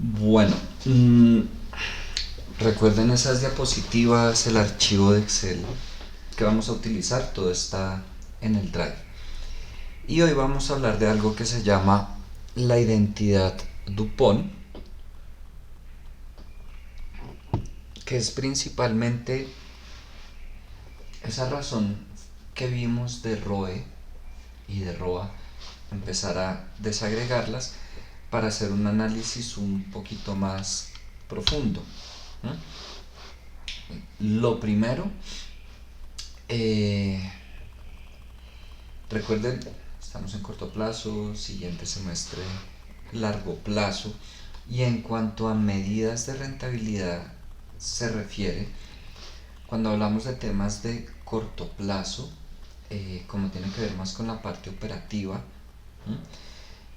Bueno, recuerden esas diapositivas, el archivo de Excel que vamos a utilizar, todo está en el Drive. Y hoy vamos a hablar de algo que se llama la identidad Dupont, que es principalmente esa razón que vimos de ROE y de ROA, empezar a desagregarlas para hacer un análisis un poquito más profundo. Lo primero, eh, recuerden, estamos en corto plazo, siguiente semestre, largo plazo, y en cuanto a medidas de rentabilidad se refiere, cuando hablamos de temas de corto plazo, como tiene que ver más con la parte operativa,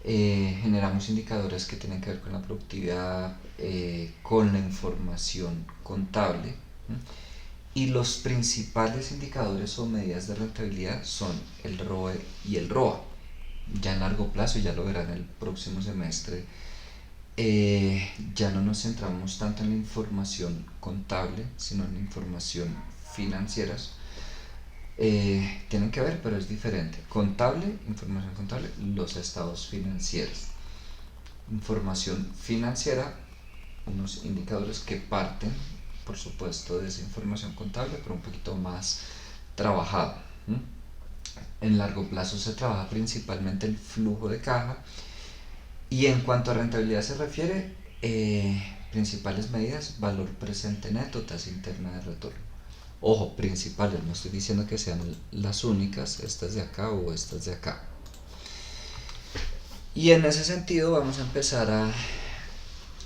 generamos indicadores que tienen que ver con la productividad, con la información contable, y los principales indicadores o medidas de rentabilidad son el ROE y el ROA. Ya en largo plazo, ya lo verán el próximo semestre, ya no nos centramos tanto en la información contable, sino en la información financiera. Tienen que ver, pero es diferente. Contable, información contable, los estados financieros. Información financiera, unos indicadores que parten, por supuesto, de esa información contable, pero un poquito más trabajado. En largo plazo se trabaja principalmente el flujo de caja, y en cuanto a rentabilidad se refiere, principales medidas: valor presente neto, tasa interna de retorno. Ojo, principales, no estoy diciendo que sean las únicas, estas de acá o estas de acá. Y en ese sentido vamos a empezar a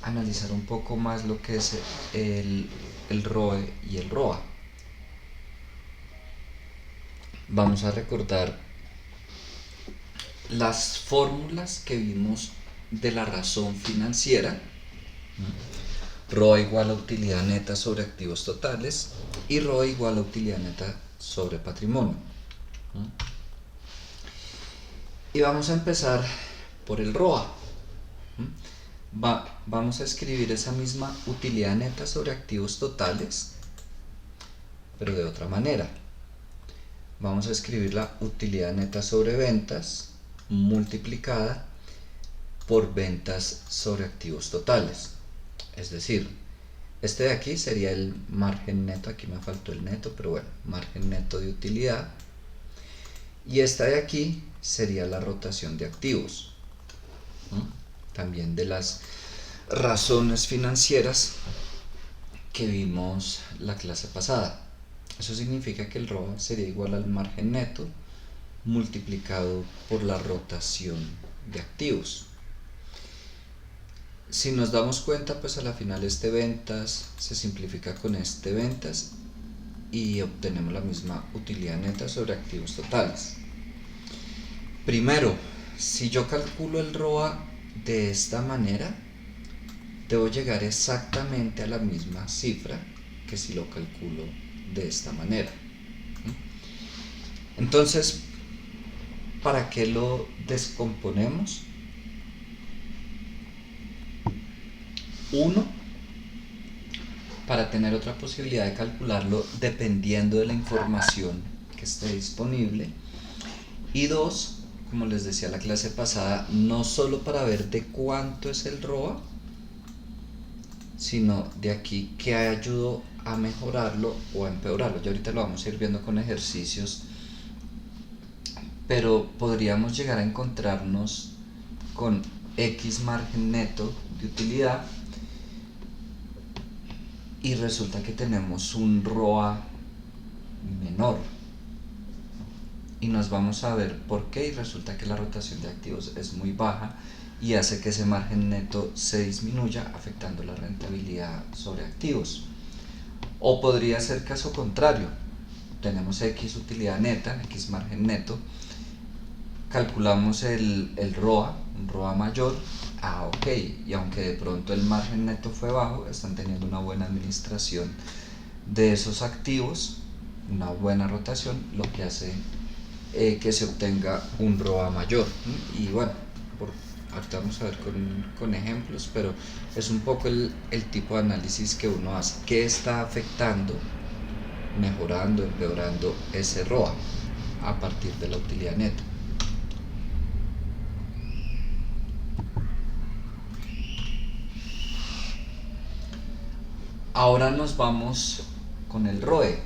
analizar un poco más lo que es el ROE y el ROA. Vamos a recordar las fórmulas que vimos de la razón financiera. ROA igual a utilidad neta sobre activos totales y ROE igual a utilidad neta sobre patrimonio. Y vamos a empezar por el ROA. Vamos a escribir esa misma utilidad neta sobre activos totales, pero de otra manera. Vamos a escribir la utilidad neta sobre ventas multiplicada por ventas sobre activos totales. Es decir, este de aquí sería el margen neto, aquí me faltó el neto, pero bueno, margen neto de utilidad. Y esta de aquí sería la rotación de activos. También de las razones financieras que vimos la clase pasada. Eso significa que el ROA sería igual al margen neto multiplicado por la rotación de activos. Si nos damos cuenta, pues a la final este ventas se simplifica con este ventas y obtenemos la misma utilidad neta sobre activos totales. Primero, si yo calculo el ROA de esta manera, debo llegar exactamente a la misma cifra que si lo calculo de esta manera. Entonces, ¿para qué lo descomponemos? 1, para tener otra posibilidad de calcularlo dependiendo de la información que esté disponible. Y 2, como les decía la clase pasada, no solo para ver de cuánto es el ROA, sino de aquí qué ayudó a mejorarlo o a empeorarlo. Ya ahorita lo vamos a ir viendo con ejercicios, pero podríamos llegar a encontrarnos con X margen neto de utilidad y resulta que tenemos un ROA menor, y nos vamos a ver por qué, y resulta que la rotación de activos es muy baja y hace que ese margen neto se disminuya, afectando la rentabilidad sobre activos. O podría ser caso contrario: tenemos X utilidad neta, X margen neto, calculamos el ROA, un ROA mayor. Ok, y aunque de pronto el margen neto fue bajo, están teniendo una buena administración de esos activos, una buena rotación, lo que hace que se obtenga un ROA mayor. Y bueno, por ahorita vamos a ver con ejemplos, pero es un poco el tipo de análisis que uno hace. ¿Qué está afectando, mejorando, empeorando ese ROA a partir de la utilidad neta? Ahora nos vamos con el ROE,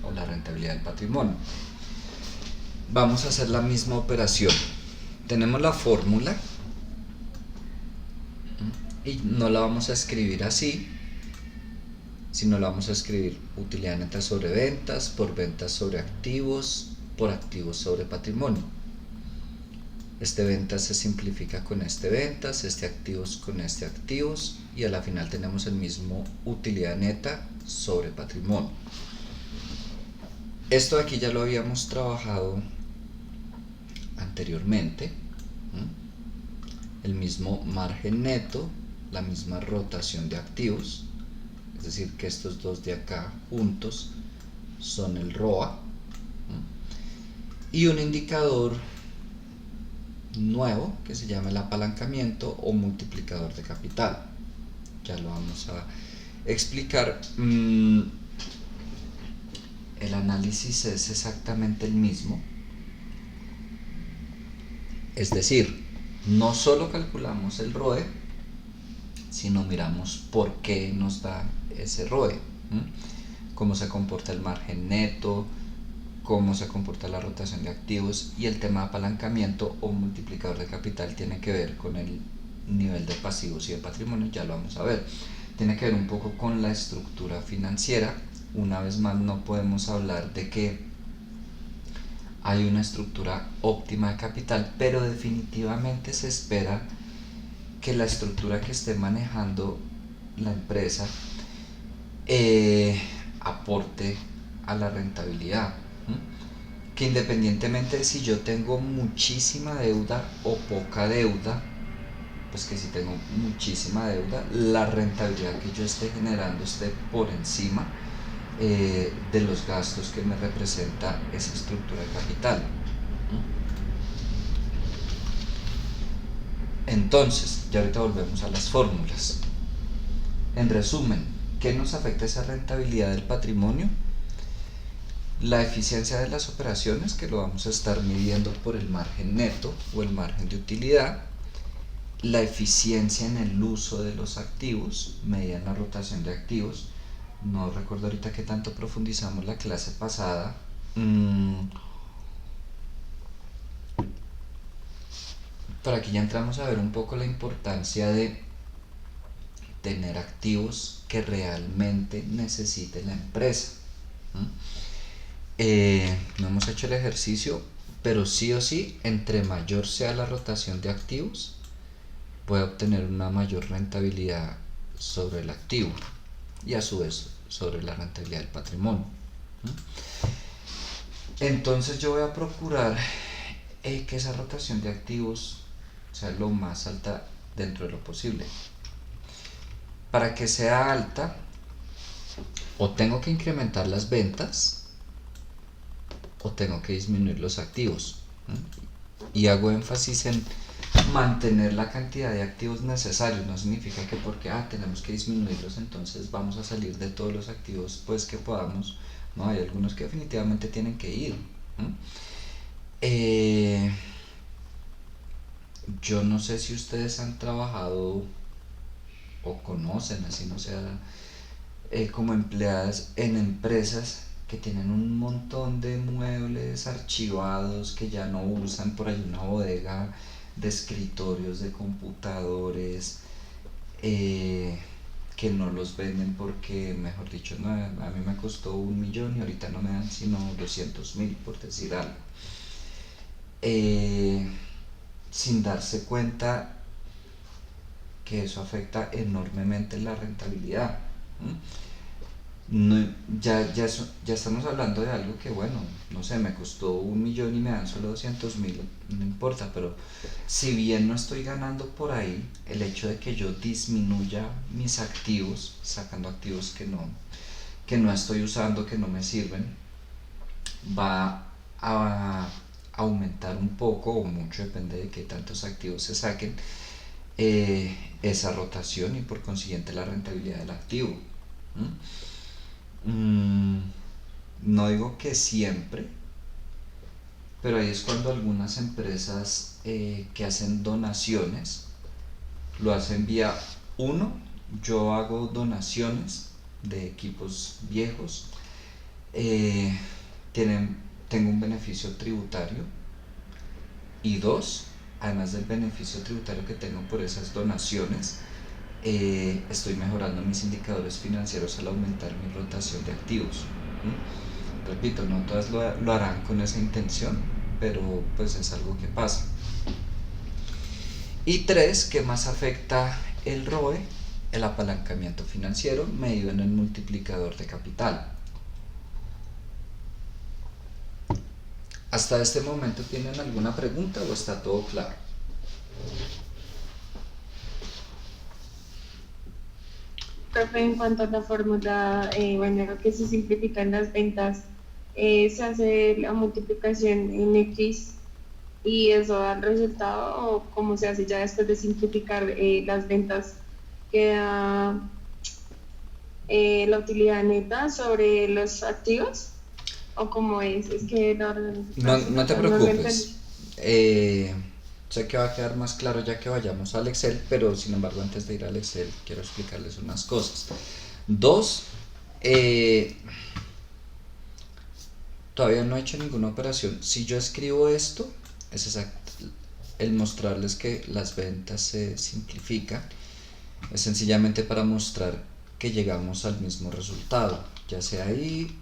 o la rentabilidad del patrimonio. Vamos a hacer la misma operación. Tenemos la fórmula y no la vamos a escribir así, sino la vamos a escribir utilidad neta sobre ventas, por ventas sobre activos, por activos sobre patrimonio. Este ventas se simplifica con este ventas, este activos con este activos, y a la final tenemos el mismo utilidad neta sobre patrimonio. Esto de aquí ya lo habíamos trabajado anteriormente, el mismo margen neto, la misma rotación de activos, es decir que estos dos de acá juntos son el ROA, y un indicador nuevo que se llama el apalancamiento o multiplicador de capital. Ya lo vamos a explicar. El análisis es exactamente el mismo, es decir, no solo calculamos el ROE, sino miramos por qué nos da ese ROE, cómo se comporta el margen neto, cómo se comporta la rotación de activos, y el tema de apalancamiento o multiplicador de capital tiene que ver con el nivel de pasivos y de patrimonio, ya lo vamos a ver. Tiene que ver un poco con la estructura financiera. Una vez más, no podemos hablar de que hay una estructura óptima de capital, pero definitivamente se espera que la estructura que esté manejando la empresa aporte a la rentabilidad, que independientemente de si yo tengo muchísima deuda o poca deuda, pues que si tengo muchísima deuda, la rentabilidad que yo esté generando esté por encima de los gastos que me representa esa estructura de capital. Entonces, ya ahorita volvemos a las fórmulas. En resumen, ¿qué nos afecta esa rentabilidad del patrimonio? La eficiencia de las operaciones, que lo vamos a estar midiendo por el margen neto o el margen de utilidad. La eficiencia en el uso de los activos, medida en la rotación de activos. No recuerdo ahorita qué tanto profundizamos la clase pasada. Pero aquí ya entramos a ver un poco la importancia de tener activos que realmente necesite la empresa. No hemos hecho el ejercicio, pero sí o sí, entre mayor sea la rotación de activos, voy a obtener una mayor rentabilidad sobre el activo y a su vez sobre la rentabilidad del patrimonio. Entonces yo voy a procurar que esa rotación de activos sea lo más alta dentro de lo posible. Para que sea alta, o tengo que incrementar las ventas o tengo que disminuir los activos, y hago énfasis en mantener la cantidad de activos necesarios. No significa que porque tenemos que disminuirlos entonces vamos a salir de todos los activos pues que podamos. No, hay algunos que definitivamente tienen que ir. Yo no sé si ustedes han trabajado o conocen, así no sea como empleadas en empresas que tienen un montón de muebles archivados que ya no usan, por ahí una bodega de escritorios, de computadores, que no los venden porque, mejor dicho, no, a mí me costó 1.000.000 y ahorita no me dan sino 200.000, por decir algo. Sin darse cuenta que eso afecta enormemente la rentabilidad. No, ya estamos hablando de algo que, bueno, no sé, me costó 1.000.000 y me dan solo 200.000, no importa, pero si bien no estoy ganando por ahí, el hecho de que yo disminuya mis activos, sacando activos que no estoy usando, que no me sirven, va a aumentar un poco o mucho, depende de qué tantos activos se saquen, esa rotación y por consiguiente la rentabilidad del activo. No digo que siempre, pero ahí es cuando algunas empresas que hacen donaciones lo hacen vía uno. Yo hago donaciones de equipos viejos, eh, tengo un beneficio tributario, y dos, además del beneficio tributario que tengo por esas donaciones, estoy mejorando mis indicadores financieros al aumentar mi rotación de activos. Repito, no todas lo harán con esa intención, pero pues es algo que pasa. Y tres, ¿qué más afecta el ROE? El apalancamiento financiero medido en el multiplicador de capital. ¿Hasta este momento tienen alguna pregunta o está todo claro? Profe, en cuanto a la fórmula, bueno, que se simplifican las ventas, se hace la multiplicación en X y eso da el resultado, o cómo se hace ya después de simplificar las ventas, queda la utilidad neta sobre los activos, o cómo es que No, no te no lo preocupes. entendí. Sé que va a quedar más claro ya que vayamos al Excel, pero sin embargo antes de ir al Excel quiero explicarles unas cosas. Dos, eh, todavía no he hecho ninguna operación. Si yo escribo esto, es exacto, el mostrarles que las ventas se simplifican, es sencillamente para mostrar que llegamos al mismo resultado, ya sea ahí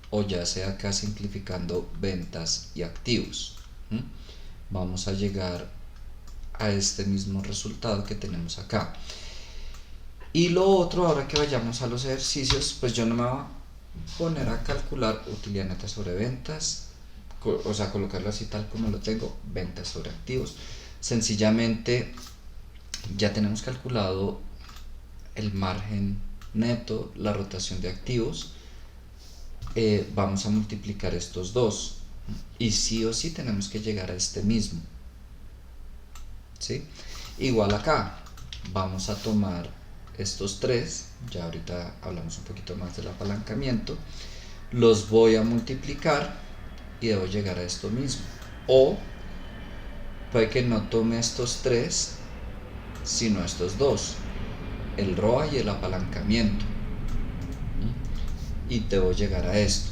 o ya sea acá simplificando ventas y activos. Vamos a llegar a este mismo resultado que tenemos acá. Y lo otro, ahora que vayamos a los ejercicios, pues yo no me voy a poner a calcular utilidad neta sobre ventas, o sea, colocarlo así tal como lo tengo, ventas sobre activos. Sencillamente ya tenemos calculado el margen neto, la rotación de activos, vamos a multiplicar estos dos y sí o sí tenemos que llegar a este mismo, ¿sí? Igual acá vamos a tomar estos tres, ya ahorita hablamos un poquito más del apalancamiento, los voy a multiplicar y debo llegar a esto mismo, o puede que no tome estos tres sino estos dos, el ROA y el apalancamiento, y debo llegar a esto,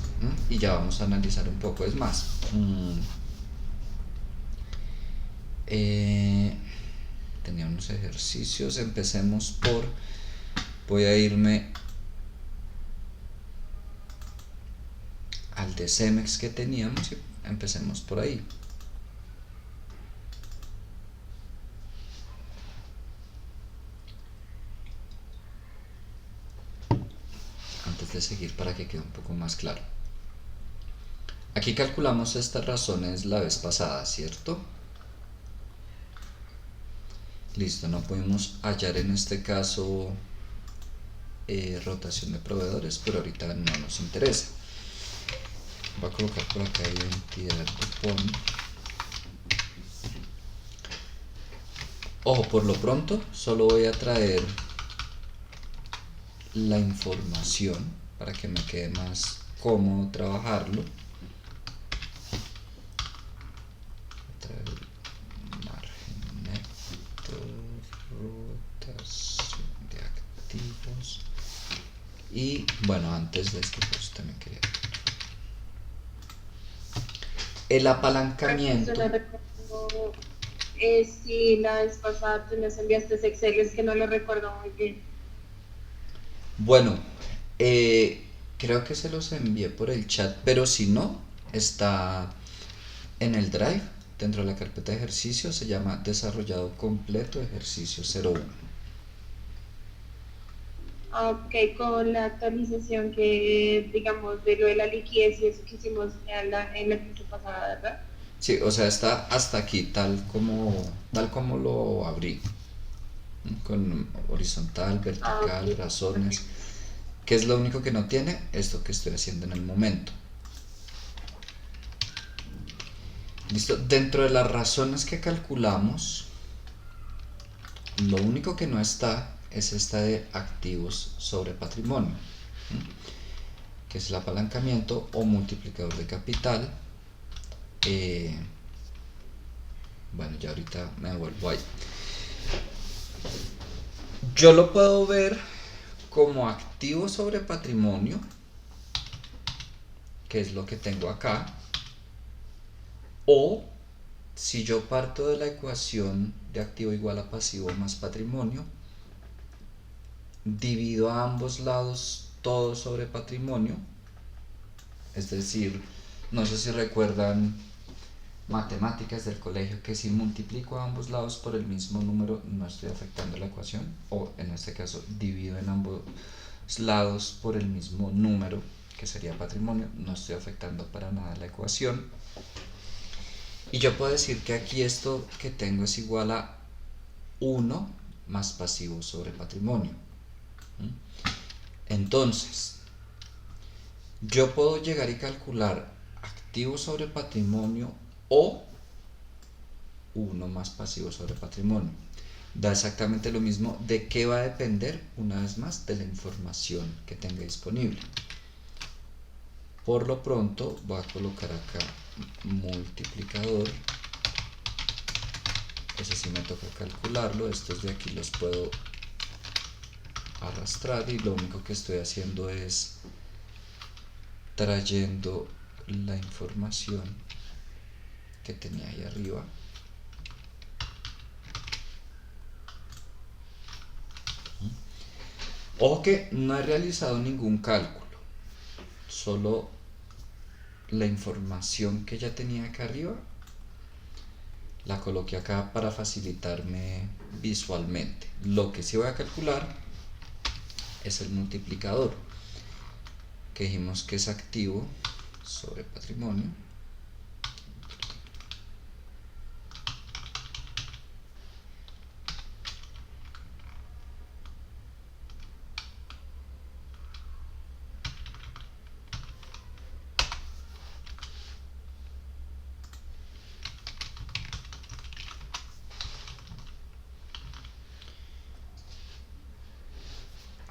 y ya vamos a analizar un poco. Es más, tenía unos ejercicios, empecemos por, voy a irme al de Cemex que teníamos y empecemos por ahí. Antes de seguir, para que quede un poco más claro. Aquí calculamos estas razones la vez pasada, ¿cierto? Listo, no pudimos hallar en este caso rotación de proveedores, pero ahorita no nos interesa. Voy a colocar por acá identidad cupón. Ojo, por lo pronto solo voy a traer la información para que me quede más cómodo trabajarlo. Traer margen neto, rotación de activos. Y bueno, antes de esto pues también quería el apalancamiento. Yo no recuerdo si la vez pasada tú nos enviaste ese Excel, es que no lo recuerdo muy bien. Bueno, creo que se los envié por el chat, pero si no, está en el Drive, dentro de la carpeta de ejercicios, se llama desarrollado completo ejercicio 01. Ok, con la actualización que, digamos, de lo de la liquidez y eso que hicimos en la clase pasada, ¿verdad? Sí, o sea, está hasta aquí, tal como lo abrí, con horizontal, Ah, vertical, ok, razones. perfecto. ¿Qué es lo único que no tiene? Esto que estoy haciendo en el momento. ¿Listo? Dentro de las razones que calculamos, lo único que no está es esta de activos sobre patrimonio, que es el apalancamiento o multiplicador de capital. Bueno, ya ahorita me vuelvo ahí. Yo lo puedo ver como activo sobre patrimonio, que es lo que tengo acá, o si yo parto de la ecuación de activo igual a pasivo más patrimonio, divido a ambos lados todo sobre patrimonio, es decir, no sé si recuerdan matemáticas del colegio, que si multiplico a ambos lados por el mismo número no estoy afectando la ecuación, o en este caso divido en ambos lados por el mismo número, que sería patrimonio, no estoy afectando para nada la ecuación. Y yo puedo decir que aquí esto que tengo es igual a 1 más pasivo sobre patrimonio. Entonces, yo puedo llegar y calcular activo sobre patrimonio o 1 más pasivo sobre patrimonio. Da exactamente lo mismo. ¿De qué va a depender? Una vez más, de la información que tenga disponible. Por lo pronto voy a colocar acá multiplicador. Ese sí me toca calcularlo. Estos de aquí los puedo arrastrar y lo único que estoy haciendo es trayendo la información que tenía ahí arriba. Ojo que no he realizado ningún cálculo, solo la información que ya tenía acá arriba la coloqué acá para facilitarme visualmente. Lo que sí voy a calcular es el multiplicador, que dijimos que es activo sobre patrimonio.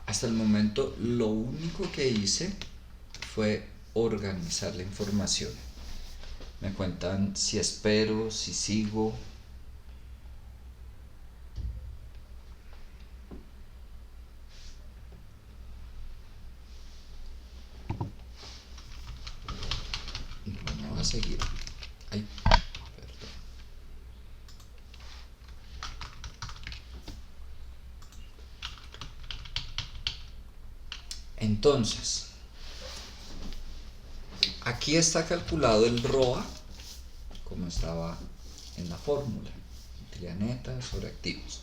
Hasta el momento lo único que hice fue organizar la información. Me cuentan si espero, si sigo. Bueno, va a seguir. Ay, perdón. Entonces, aquí está calculado el ROA, como estaba en la fórmula, utilidad neta sobre activos.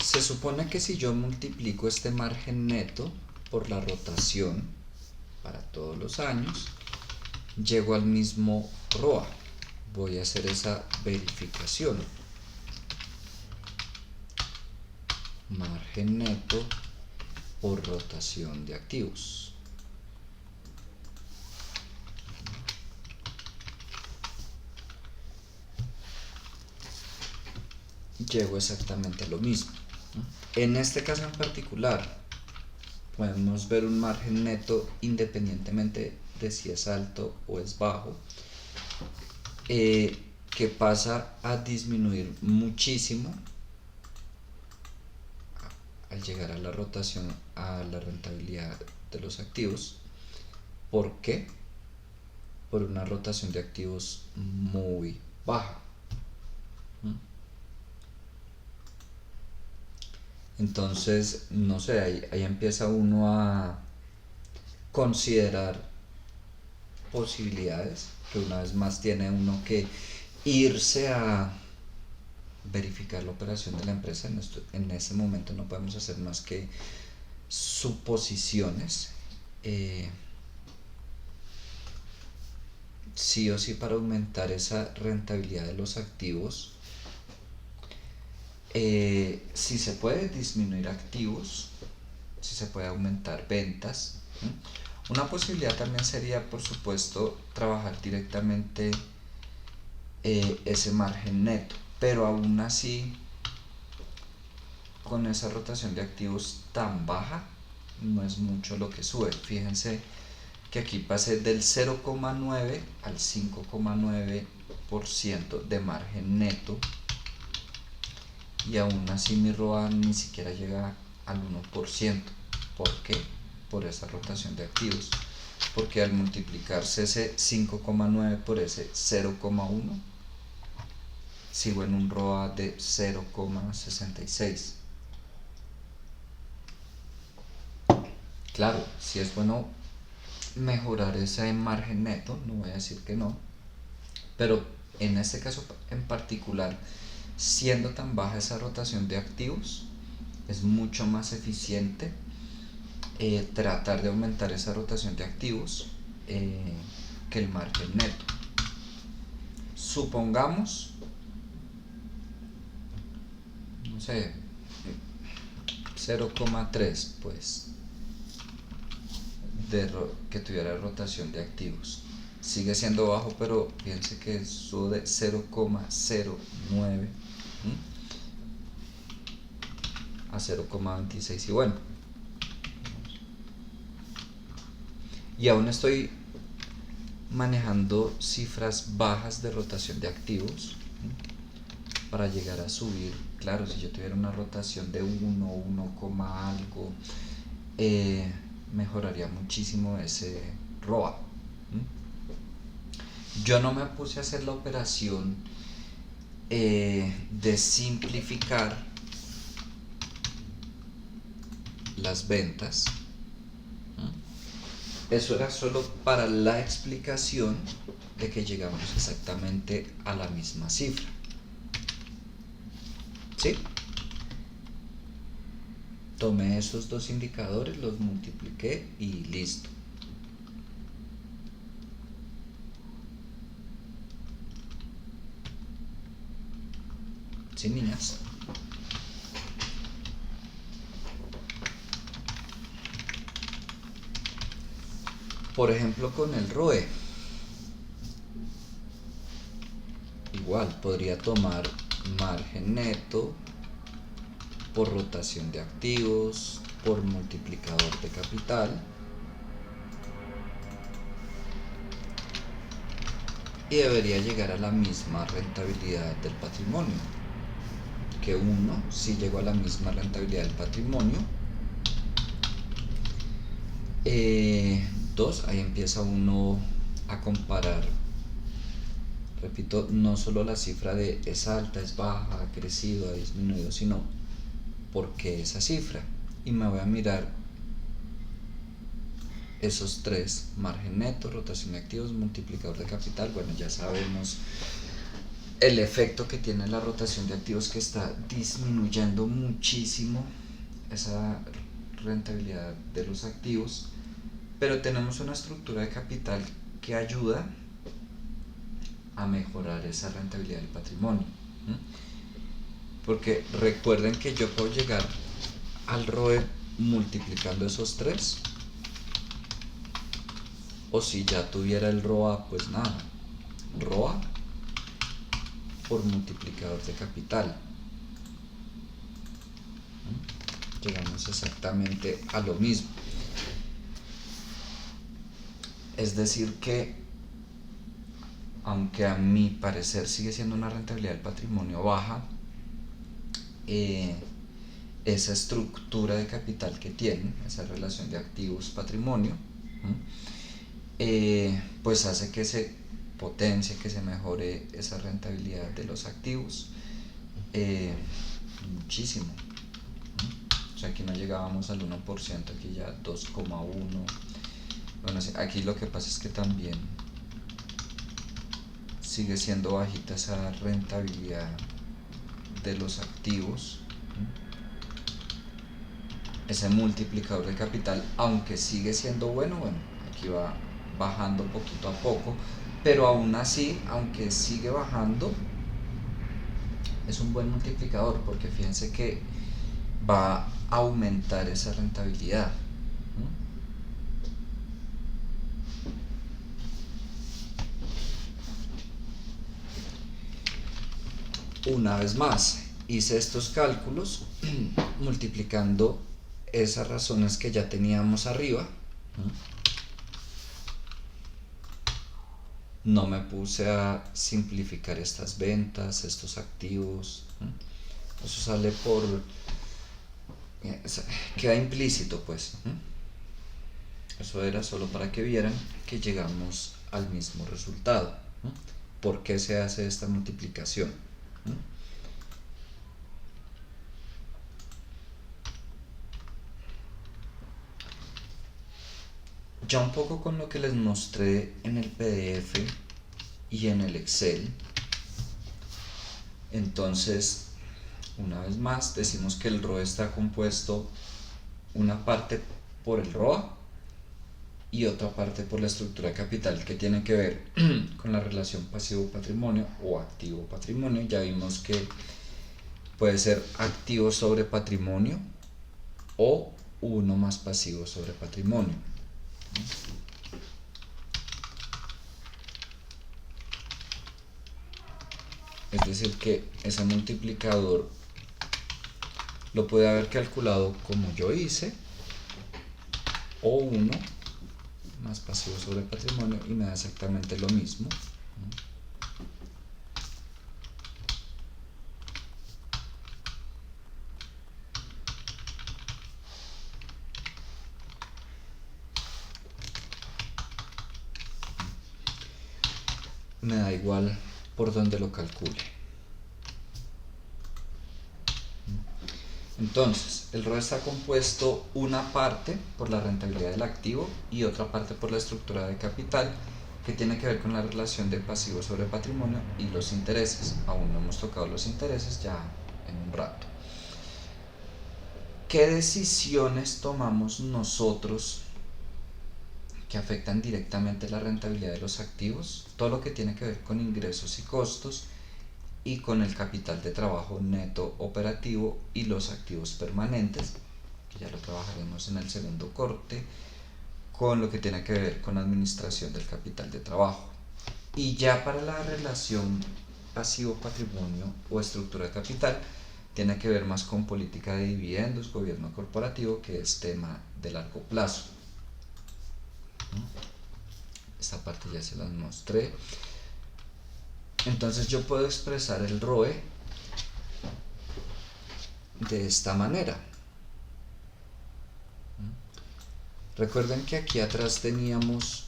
Se supone que si yo multiplico este margen neto por la rotación para todos los años, llego al mismo ROA. Voy a hacer esa verificación. Margen neto por rotación de activos. Llego exactamente a lo mismo. En este caso en particular, podemos ver un margen neto independientemente de si es alto o es bajo, que pasa a disminuir muchísimo al llegar a la rotación, a la rentabilidad de los activos. ¿Por qué? Por una rotación de activos muy baja. Entonces, no sé, ahí empieza uno a considerar posibilidades, que una vez más tiene uno que irse a verificar la operación de la empresa. En ese momento no podemos hacer más que suposiciones. Sí o sí, para aumentar esa rentabilidad de los activos, si se puede disminuir activos, si se puede aumentar ventas. Una posibilidad también sería, por supuesto, trabajar directamente ese margen neto, pero aún así con esa rotación de activos tan baja no es mucho lo que sube. Fíjense que aquí pasé del 0,9 al 5,9% de margen neto y aún así mi ROA ni siquiera llega al 1%. ¿Por qué? Por esa rotación de activos, porque al multiplicarse ese 5,9 por ese 0,1 sigo en un ROA de 0,66. Claro, si es bueno mejorar ese margen neto, no voy a decir que no, pero en este caso en particular, siendo tan baja esa rotación de activos, es mucho más eficiente tratar de aumentar esa rotación de activos que el margen neto. Supongamos, no sé, 0,3 pues que tuviera rotación de activos. Sigue siendo bajo, pero piense que sube de 0,09 a 0,26 y bueno, y aún estoy manejando cifras bajas de rotación de activos para llegar a subir. Claro, si yo tuviera una rotación de 1 algo, mejoraría muchísimo ese ROA. Yo no me puse a hacer la operación de simplificar las ventas. Eso era solo para la explicación de que llegamos exactamente a la misma cifra. ¿Sí? Tomé esos dos indicadores, los multipliqué y listo. ¿Sí, niñas? Por ejemplo, con el ROE, igual podría tomar margen neto por rotación de activos, por multiplicador de capital, y debería llegar a la misma rentabilidad del patrimonio, que 1 si llegó a la misma rentabilidad del patrimonio. 2, ahí empieza uno a comparar, repito, no solo la cifra de es alta, es baja, ha crecido, ha disminuido, sino por qué esa cifra, y me voy a mirar esos tres: margen neto, rotación de activos, multiplicador de capital. Bueno, ya sabemos el efecto que tiene la rotación de activos, que está disminuyendo muchísimo esa rentabilidad de los activos, pero tenemos una estructura de capital que ayuda a mejorar esa rentabilidad del patrimonio, porque recuerden que yo puedo llegar al ROE multiplicando esos tres, o si ya tuviera el ROA, pues nada, ROA por multiplicador de capital. Llegamos exactamente a lo mismo. Es decir que, aunque a mi parecer sigue siendo una rentabilidad del patrimonio baja, esa estructura de capital que tiene, esa relación de activos-patrimonio, pues hace que se potencie, que se mejore esa rentabilidad de los activos muchísimo. O sea, aquí no llegábamos al 1%, aquí ya 2,1%. Bueno, aquí lo que pasa es que también sigue siendo bajita esa rentabilidad de los activos, ese multiplicador de capital, aunque sigue siendo bueno, aquí va bajando poquito a poco, pero aún así, aunque sigue bajando, es un buen multiplicador, porque fíjense que va a aumentar esa rentabilidad. Una vez más, hice estos cálculos multiplicando esas razones que ya teníamos arriba. No me puse a simplificar estas ventas, estos activos. Eso sale por... queda implícito, pues. Eso era solo para que vieran que llegamos al mismo resultado. ¿Por qué se hace esta multiplicación? Ya un poco con lo que les mostré en el PDF y en el Excel. Entonces, una vez más, decimos que el ROE está compuesto una parte por el ROA y otra parte por la estructura de capital, que tiene que ver con la relación pasivo-patrimonio o activo-patrimonio. Ya vimos que puede ser activo sobre patrimonio o uno más pasivo sobre patrimonio. Es decir, que ese multiplicador lo puede haber calculado como yo hice, o 1 más pasivo sobre patrimonio, y me da exactamente lo mismo. Me da igual por donde lo calcule. Entonces, el ROE está compuesto una parte por la rentabilidad del activo y otra parte por la estructura de capital, que tiene que ver con la relación de pasivo sobre patrimonio y los intereses. Aún no hemos tocado los intereses, ya en un rato. ¿Qué decisiones tomamos nosotros que afectan directamente la rentabilidad de los activos? Todo lo que tiene que ver con ingresos y costos, y con el capital de trabajo neto operativo y los activos permanentes, que ya lo trabajaremos en el segundo corte, con lo que tiene que ver con administración del capital de trabajo. Y ya para la relación pasivo-patrimonio o estructura de capital, tiene que ver más con política de dividendos, gobierno corporativo, que es tema de largo plazo. Esta parte ya se las mostré. Entonces yo puedo expresar el ROE de esta manera. Recuerden que aquí atrás teníamos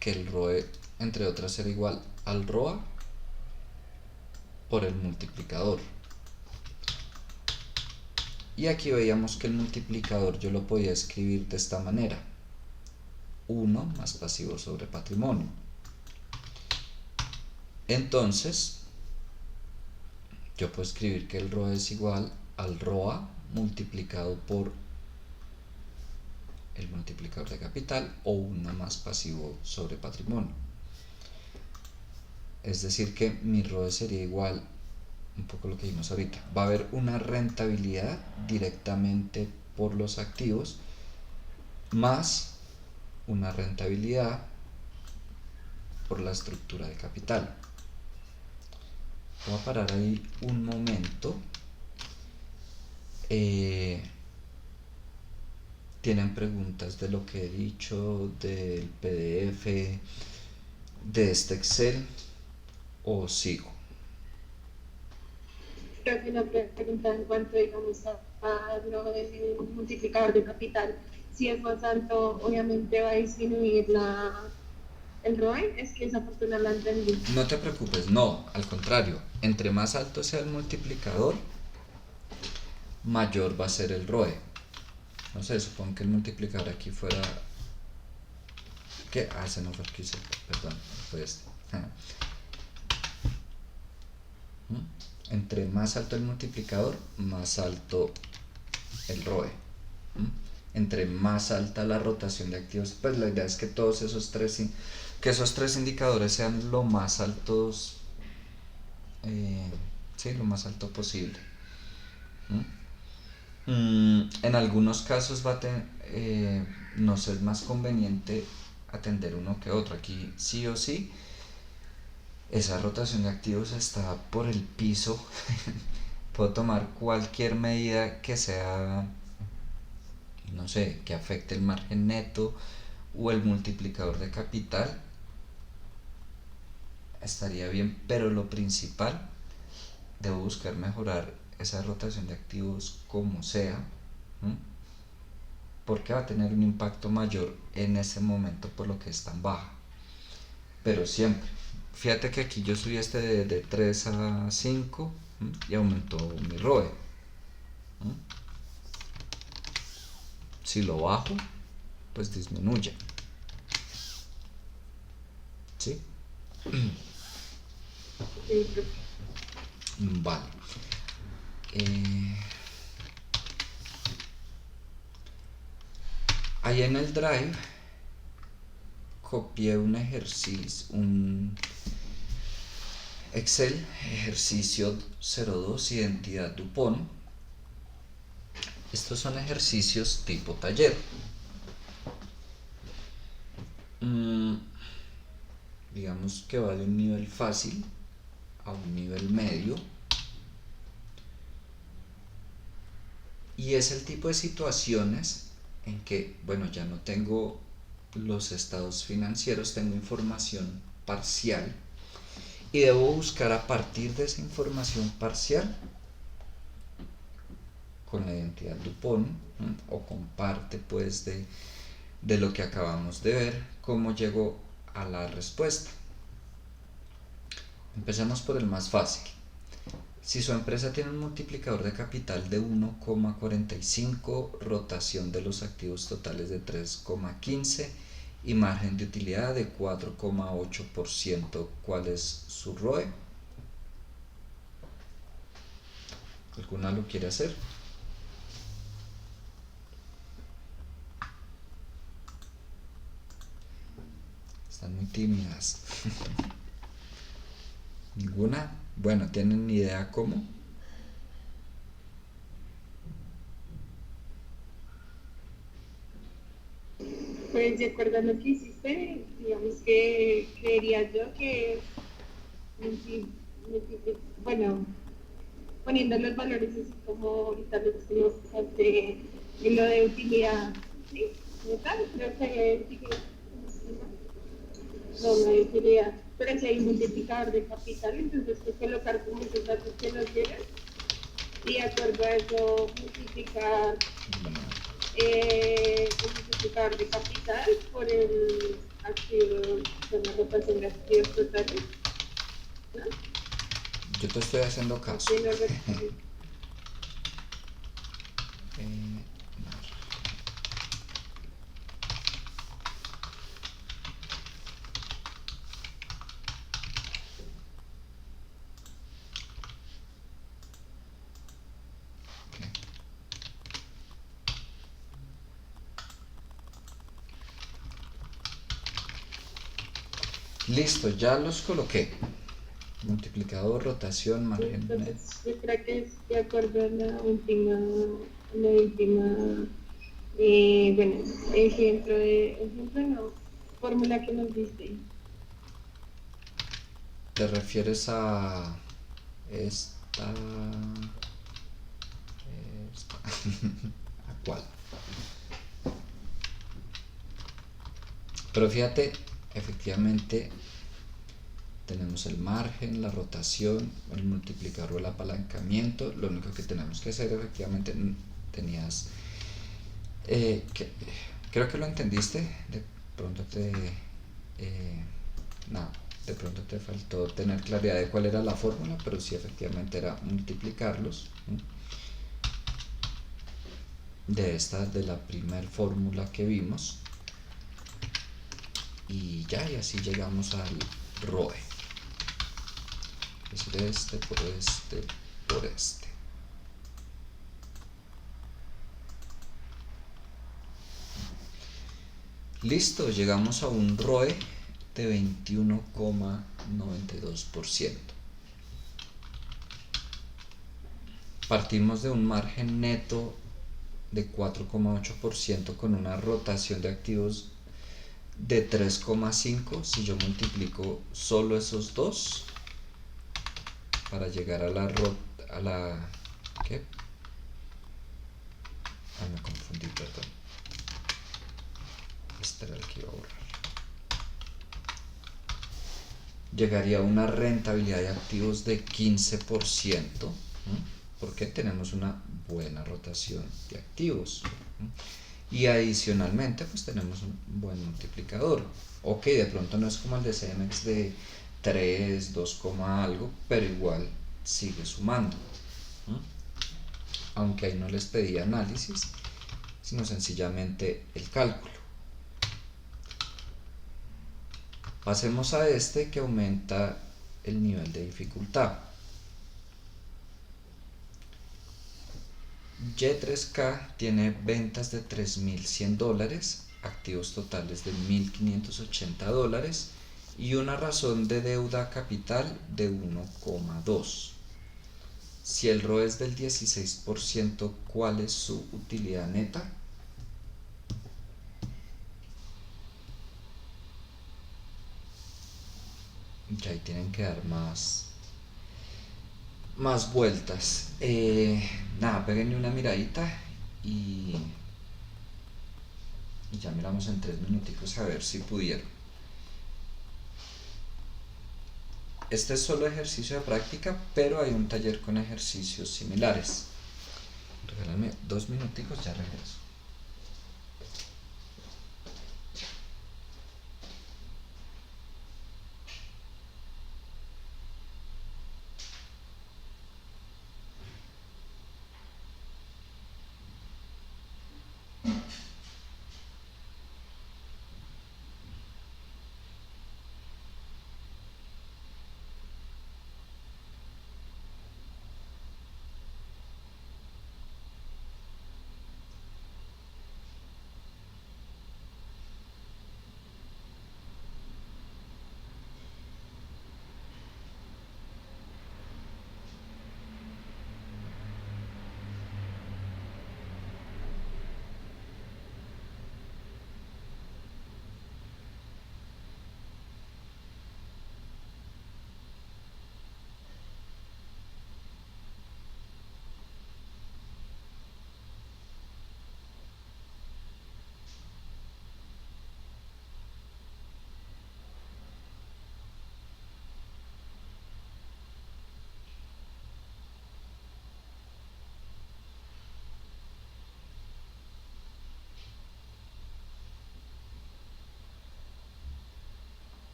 que el ROE, entre otras, era igual al ROA por el multiplicador. Y aquí veíamos que el multiplicador yo lo podía escribir de esta manera: 1 más pasivo sobre patrimonio. Entonces, yo puedo escribir que el ROE es igual al ROA multiplicado por el multiplicador de capital, o 1 más pasivo sobre patrimonio. Es decir, que mi ROE sería igual, un poco lo que vimos ahorita, va a haber una rentabilidad directamente por los activos más una rentabilidad por la estructura de capital. Voy a parar ahí un momento. ¿Tienen preguntas de lo que he dicho, del PDF, de este Excel, o sigo? Creo que una pregunta en cuanto, digamos, a lo del multiplicador de capital. Si es más alto, obviamente va a disminuir el ROE. Es que esa parte no la entendí. No te preocupes, no, al contrario. Entre más alto sea el multiplicador, mayor va a ser el ROE. No sé, supongo que el multiplicador aquí fuera... ¿Qué? Ah, ese no fue el que hice, perdón, fue este. Entre más alto el multiplicador, más alto el ROE. Entre más alta la rotación de activos, pues la idea es que todos esos tres indicadores sean lo más altos, lo más alto posible. En algunos casos nos es más conveniente atender uno que otro. Aquí sí o sí esa rotación de activos está por el piso. Puedo tomar cualquier medida que sea, no sé, que afecte el margen neto o el multiplicador de capital. Estaría bien, pero lo principal, debo buscar mejorar esa rotación de activos como sea, ¿m? Porque va a tener un impacto mayor en ese momento por lo que es tan baja. Pero siempre, fíjate que aquí yo subí de 3 a 5, ¿m? Y aumentó mi ROE. ¿M? Si lo bajo, pues disminuye. ¿Sí? Sí, profe. Vale. Eh, Ahí en el Drive copié un ejercicio, un Excel, ejercicio 02, identidad Dupont. Estos son ejercicios tipo taller. Digamos que va de un nivel fácil a un nivel medio. Y es el tipo de situaciones en que, bueno, ya no tengo los estados financieros, tengo información parcial y debo buscar a partir de esa información parcial con la identidad Dupont, ¿no? O con parte pues de lo que acabamos de ver, cómo llego a la respuesta. Empecemos por el más fácil. Si su empresa tiene un multiplicador de capital de 1,45, rotación de los activos totales de 3,15 y margen de utilidad de 4,8%, ¿cuál es su ROE? ¿Alguna lo quiere hacer? Están muy tímidas. ¿Ninguna? Bueno, ¿tienen ni idea cómo? Pues de acuerdo a lo que hiciste, digamos que creería yo que, bueno, poniendo los valores así como ahorita los que nos pasaste en lo de utilidad, ¿sí? ¿Verdad? Creo que sí no, no hay utilidad. Pero si hay un multiplicador de capital, entonces hay que colocar como esos datos que nos llegan y de acuerdo a eso multiplicar el multiplicador de capital por el activo, con la rotación de activos totales, ¿no? Yo te estoy haciendo caso. Sí, Listo, ya los coloqué. Multiplicador, rotación, margen net. entonces yo creo que es de acuerdo a la última bueno, ejemplo no, fórmula que nos diste. ¿Te refieres a esta? ¿A cuál? Pero fíjate, efectivamente tenemos el margen, la rotación, el multiplicador o el apalancamiento. Lo único que tenemos que hacer, efectivamente, tenías creo que lo entendiste. De pronto no, de pronto te faltó tener claridad de cuál era la fórmula, pero sí, efectivamente era multiplicarlos, ¿sí? De la primer fórmula que vimos, y ya, y así llegamos al ROE. Es decir, este por este por este. Listo, llegamos a un ROE de 21,92%. Partimos de un margen neto de 4,8% con una rotación de activos de 3,5 si yo multiplico solo esos dos para llegar a la ¿qué? Me confundí, perdón. Este era el que iba a borrar. Llegaría a una rentabilidad de activos de 15%, porque tenemos una buena rotación de activos. Y adicionalmente pues tenemos un buen multiplicador. Ok, de pronto no es como el de CEMEX de 3, 2, algo, pero igual sigue sumando. Aunque ahí no les pedí análisis, sino sencillamente el cálculo. Pasemos a este que aumenta el nivel de dificultad. Y3K tiene ventas de $3.100, activos totales de $1.580 y una razón de deuda capital de 1,2. Si el ROE es del 16%, ¿cuál es su utilidad neta? Y ahí tienen que dar más vueltas. Nada, péguenle una miradita y ya miramos en 3 minuticos a ver si pudieron. Este es solo ejercicio de práctica, pero hay un taller con ejercicios similares. Regálenme 2 minuticos, ya regreso.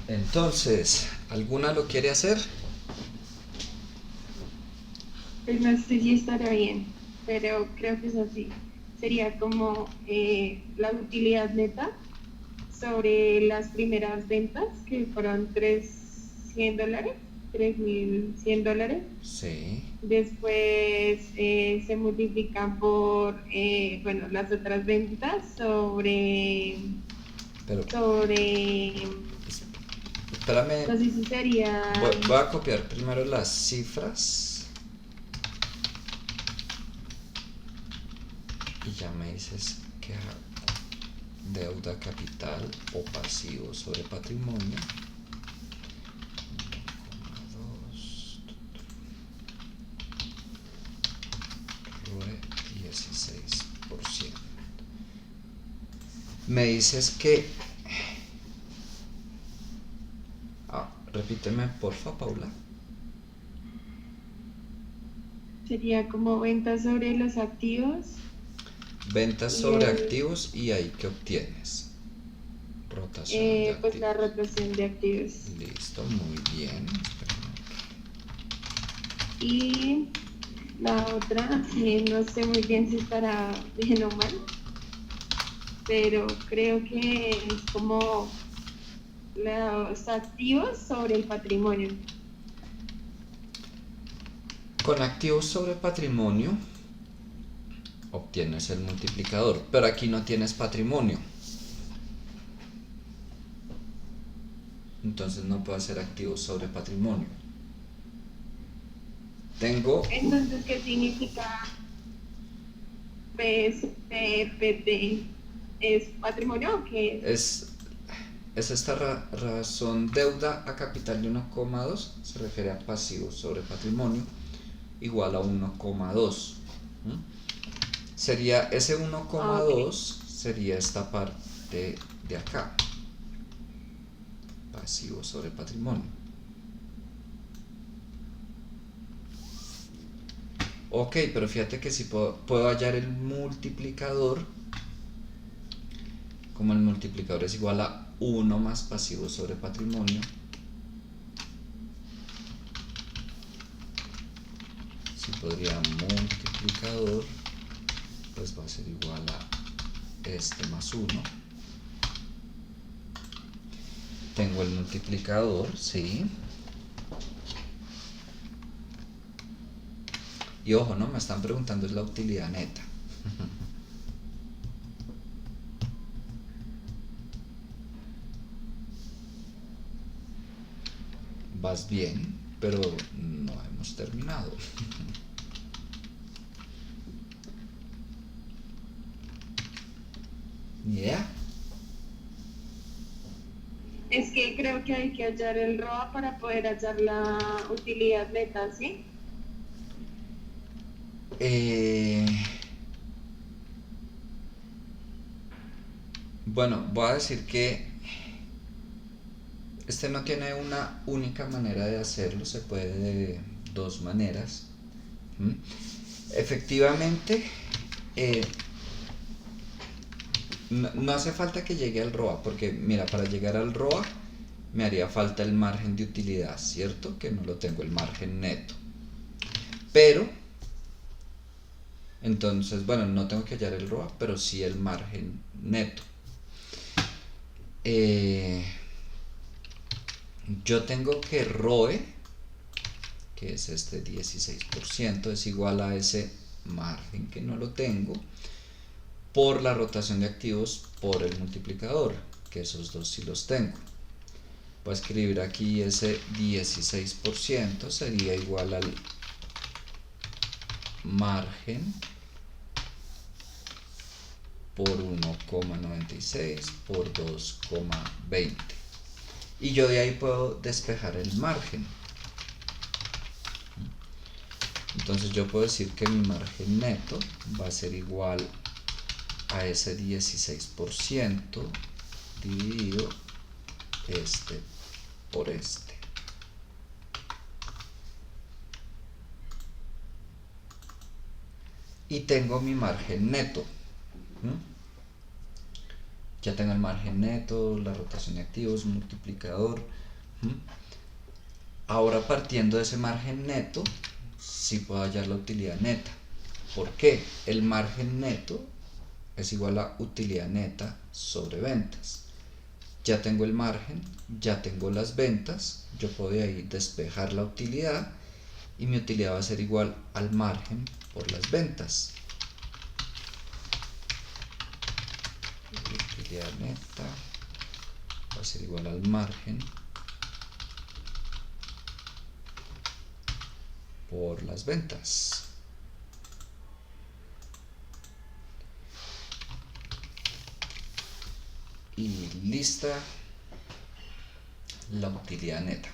Entonces, ¿alguna lo quiere hacer? Pues no sé si estará bien, pero creo que es así. Sería como la utilidad neta sobre las primeras ventas, que fueron $3.100, $3.100. Sí. Después se multiplican por bueno, las otras ventas Pero, espérame, no sé si sería, voy a copiar primero las cifras y ya me dices que deuda capital o pasivo sobre patrimonio. 1,2, ROE 16%. Me dices que repíteme porfa, Paula. sería como ventas sobre los activos. Ventas sobre activos y ahí ¿qué obtienes? Rotación de activos. Pues la rotación de activos. Listo, muy bien. Y La otra, no sé muy bien si estará bien o mal, pero creo que es como los activos sobre el patrimonio. Con activos sobre patrimonio obtienes el multiplicador, pero aquí no tienes patrimonio. Entonces no puedo hacer activos sobre patrimonio. Tengo, Entonces, ¿qué significa PSPT? ¿Es patrimonio o qué es? es esta razón deuda a capital de 1,2, se refiere a pasivos sobre patrimonio, igual a 1,2. Sería ese Ah, ok. 1,2, sería esta parte de acá, pasivo sobre patrimonio. Ok, pero fíjate que si puedo hallar el multiplicador, como el multiplicador es igual a 1 más pasivo sobre patrimonio, si podría multiplicador, pues va a ser igual a este más 1. Tengo el multiplicador, sí. Y ojo, no me están preguntando es la utilidad neta. Vas bien, pero no hemos terminado. ¿Ya? Es que creo que hay que hallar el ROA para poder hallar la utilidad neta, ¿sí? Eh, bueno, voy a decir que este no tiene una única manera de hacerlo, se puede de dos maneras. ¿Mm? Efectivamente, eh, no hace falta que llegue al ROA, porque mira, para llegar al ROA me haría falta el margen de utilidad, ¿cierto? Que no lo tengo, el margen neto. Pero, entonces, bueno, no tengo que hallar el ROA, pero sí el margen neto. Yo tengo que ROE, que es este 16%, es igual a ese margen que no lo tengo, por la rotación de activos por el multiplicador, que esos dos sí los tengo. Voy a escribir aquí ese 16%, sería igual al margen por 1,96 por 2,20. Y yo de ahí puedo despejar el margen. Entonces yo puedo decir que mi margen neto va a ser igual a ese 16% dividido este por este. Y tengo mi margen neto. Ya tengo el margen neto, la rotación de activos, multiplicador. Ahora partiendo de ese margen neto, sí puedo hallar la utilidad neta. ¿Por qué? El margen neto es igual a utilidad neta sobre ventas. Ya tengo el margen, ya tengo las ventas, yo puedo de ahí despejar la utilidad y mi utilidad va a ser igual al margen por las ventas. Utilidad neta va a ser igual al margen por las ventas. Y lista la utilidad neta.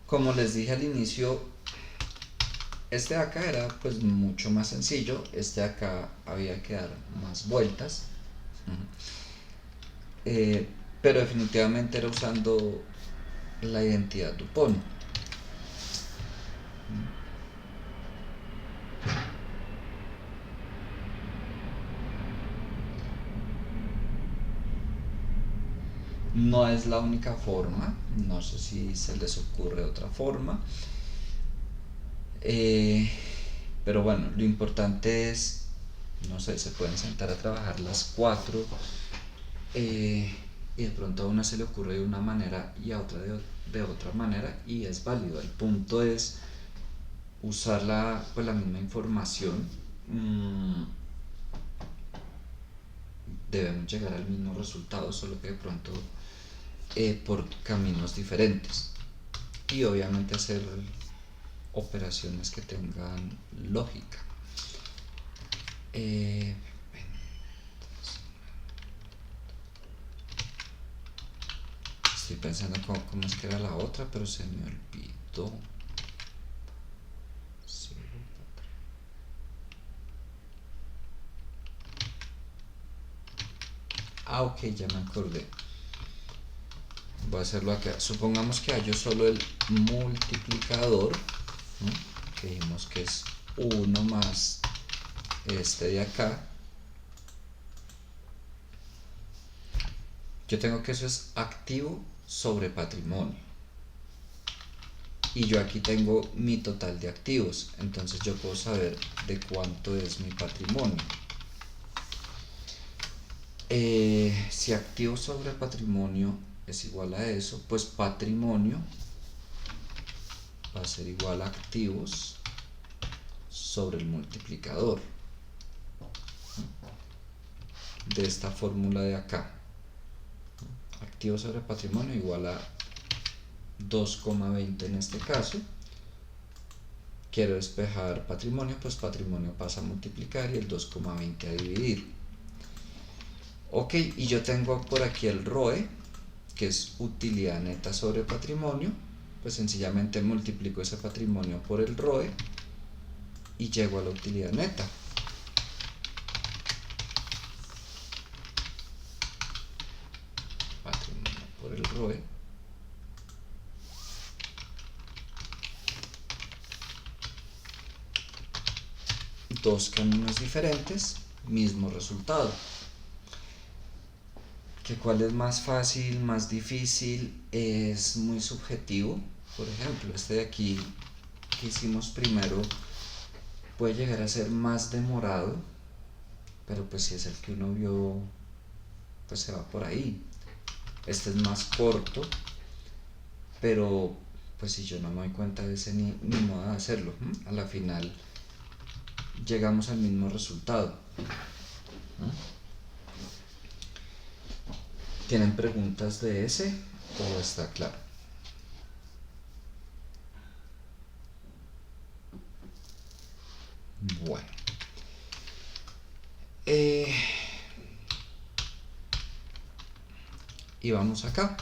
Como les dije al inicio, este de acá era pues mucho más sencillo, este de acá había que dar más vueltas, pero definitivamente era usando la identidad Dupont. No es la única forma, no sé si se les ocurre otra forma. Pero bueno, lo importante es, no sé, se pueden sentar a trabajar las cuatro, y de pronto a una se le ocurre de una manera y a otra de otra manera, y es válido. El punto es usar pues la misma información. Debemos llegar al mismo resultado, solo que de pronto por caminos diferentes, y obviamente hacer operaciones que tengan lógica. Estoy pensando cómo es que era la otra, pero se me olvidó. Sí. Ok, ya me acordé. Voy a hacerlo acá. Supongamos que hallo solo el multiplicador, ¿no? Que dijimos que es 1 más este de acá. Yo tengo que eso es activo sobre patrimonio. Y yo aquí tengo mi total de activos. Entonces yo puedo saber de cuánto es mi patrimonio. Si activo sobre patrimonio es igual a eso, pues patrimonio va a ser igual a activos sobre el multiplicador de esta fórmula de acá. Activos sobre patrimonio igual a 2,20 en este caso. Quiero despejar patrimonio, pues patrimonio pasa a multiplicar y el 2,20 a dividir. Ok, y yo tengo por aquí el ROE, que es utilidad neta sobre patrimonio. Pues sencillamente multiplico ese patrimonio por el ROE y llego a la utilidad neta. Patrimonio por el ROE. Dos caminos diferentes, mismo resultado. ¿Que cuál es más fácil, más difícil? Es muy subjetivo. Por ejemplo, este de aquí que hicimos primero puede llegar a ser más demorado, pero pues si es el que uno vio, pues se va por ahí. Este es más corto, pero pues si yo no me doy cuenta de ese ni modo de hacerlo, a la final llegamos al mismo resultado. ¿Tienen preguntas de ese o está claro? Bueno, y vamos acá.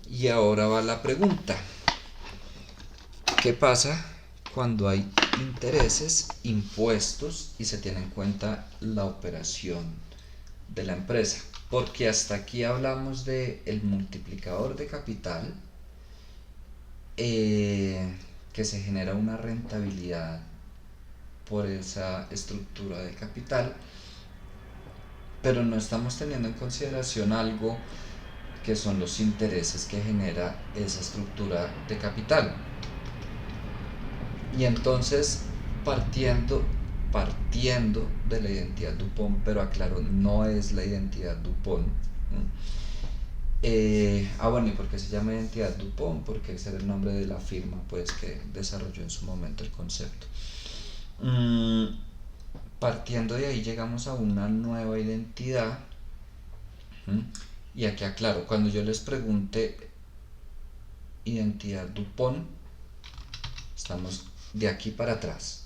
Y ahora va la pregunta. ¿Qué pasa cuando hay intereses, impuestos y se tiene en cuenta la operación de la empresa? Porque hasta aquí hablamos de el multiplicador de capital, que se genera una rentabilidad por esa estructura de capital, pero no estamos teniendo en consideración algo que son los intereses que genera esa estructura de capital. Y entonces, partiendo de la identidad Dupont, pero aclaro, no es la identidad Dupont. Bueno, ¿y por qué se llama identidad Dupont? Porque ese era el nombre de la firma, pues, que desarrolló en su momento el concepto. Partiendo de ahí llegamos a una nueva identidad. Y aquí aclaro, cuando yo les pregunte identidad Dupont, estamos de aquí para atrás,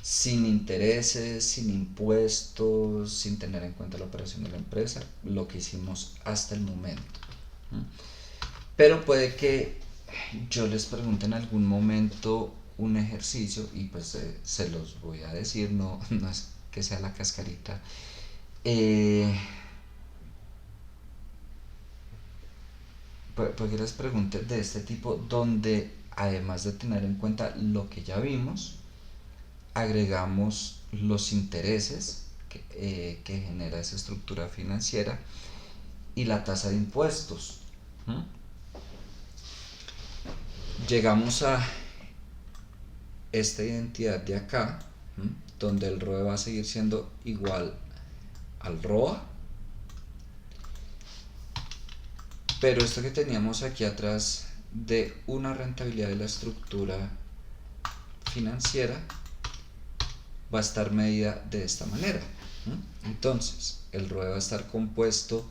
sin intereses, sin impuestos, sin tener en cuenta la operación de la empresa, lo que hicimos hasta el momento. Pero puede que yo les pregunte en algún momento un ejercicio y pues se los voy a decir, no es que sea la cascarita. Porque les pregunte de este tipo, donde además de tener en cuenta lo que ya vimos, agregamos los intereses que genera esa estructura financiera y la tasa de impuestos. Llegamos a esta identidad de acá, donde el ROE va a seguir siendo igual al ROA, pero esto que teníamos aquí atrás de una rentabilidad de la estructura financiera va a estar medida de esta manera. Entonces, el ROE va a estar compuesto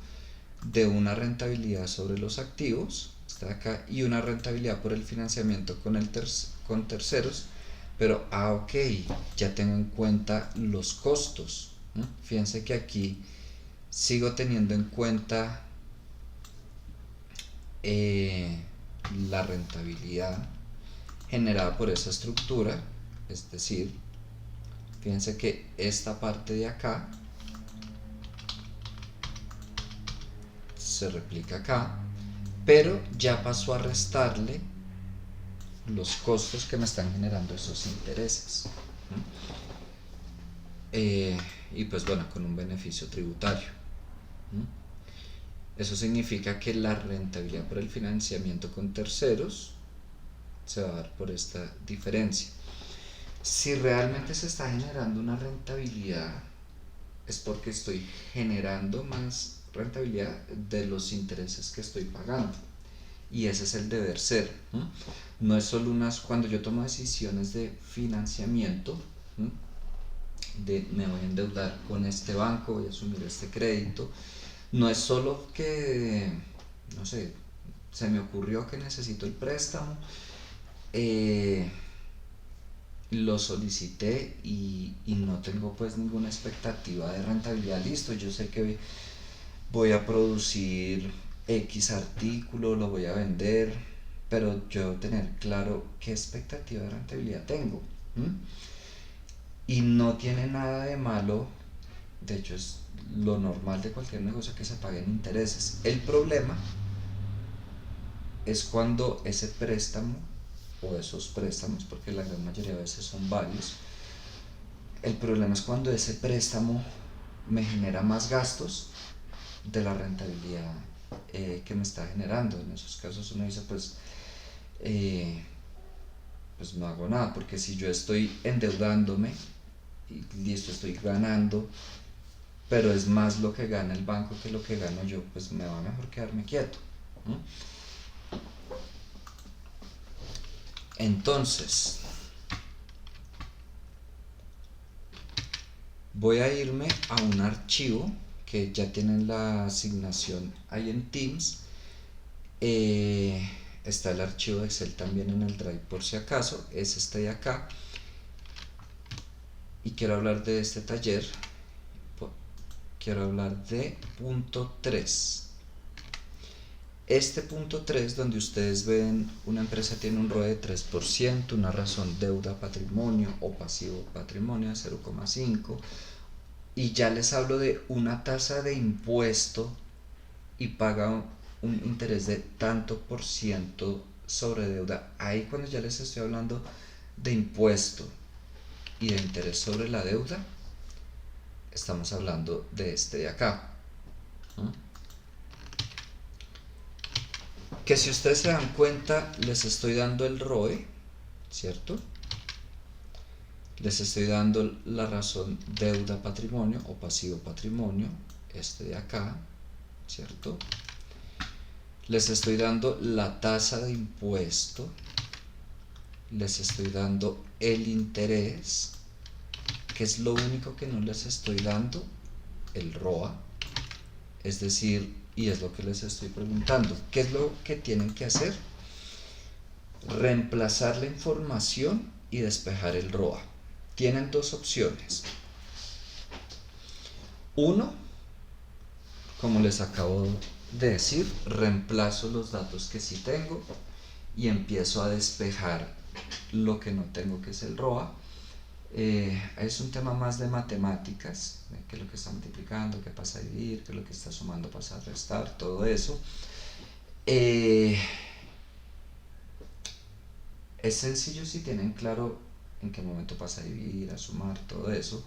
de una rentabilidad sobre los activos, está acá, y una rentabilidad por el financiamiento con terceros, pero ok, ya tengo en cuenta los costos. Fíjense que aquí sigo teniendo en cuenta la rentabilidad generada por esa estructura, es decir, fíjense que esta parte de acá se replica acá, pero ya pasó a restarle los costos que me están generando esos intereses. Y pues bueno, con un beneficio tributario. Eso significa que la rentabilidad por el financiamiento con terceros se va a dar por esta diferencia. Si realmente se está generando una rentabilidad, es porque estoy generando más rentabilidad de los intereses que estoy pagando. Y ese es el deber ser. No es solo cuando yo tomo decisiones de financiamiento, de me voy a endeudar con este banco, voy a asumir este crédito, no es solo que, no sé, se me ocurrió que necesito el préstamo, lo solicité y no tengo pues ninguna expectativa de rentabilidad. Listo, yo sé que voy a producir X artículo, lo voy a vender, pero yo debo tener claro qué expectativa de rentabilidad tengo. Y no tiene nada de malo, de hecho es lo normal de cualquier negocio que se paguen intereses. El problema es cuando ese préstamo o esos préstamos, porque la gran mayoría de veces son varios, el problema es cuando ese préstamo me genera más gastos de la rentabilidad que me está generando. En esos casos uno dice pues no hago nada, porque si yo estoy endeudándome y listo, estoy ganando, pero es más lo que gana el banco que lo que gano yo, pues me va mejor quedarme quieto. Entonces, voy a irme a un archivo que ya tienen la asignación ahí en Teams. Está el archivo de Excel también en el Drive por si acaso, es este de acá. Y quiero hablar de este taller, quiero hablar de punto 3. Este punto 3, donde ustedes ven una empresa tiene un ROE de 3%, una razón deuda patrimonio o pasivo patrimonio de 0,5, y ya les hablo de una tasa de impuesto y paga un interés de tanto por ciento sobre deuda. Ahí cuando ya les estoy hablando de impuesto y de interés sobre la deuda, estamos hablando de este de acá. Que si ustedes se dan cuenta, les estoy dando el ROE, ¿cierto? Les estoy dando la razón deuda patrimonio o pasivo patrimonio, este de acá, ¿cierto? Les estoy dando la tasa de impuesto, les estoy dando el interés, que es lo único que no les estoy dando, el ROA, es decir, y es lo que les estoy preguntando, ¿qué es lo que tienen que hacer? Reemplazar la información y despejar el ROA. Tienen dos opciones. Uno, como les acabo de decir, reemplazo los datos que sí tengo y empiezo a despejar lo que no tengo, que es el ROA. Es un tema más de matemáticas, que lo que está multiplicando, que pasa a dividir, que lo que está sumando pasa a restar, todo eso. Es sencillo si tienen claro en qué momento pasa a dividir, a sumar, todo eso.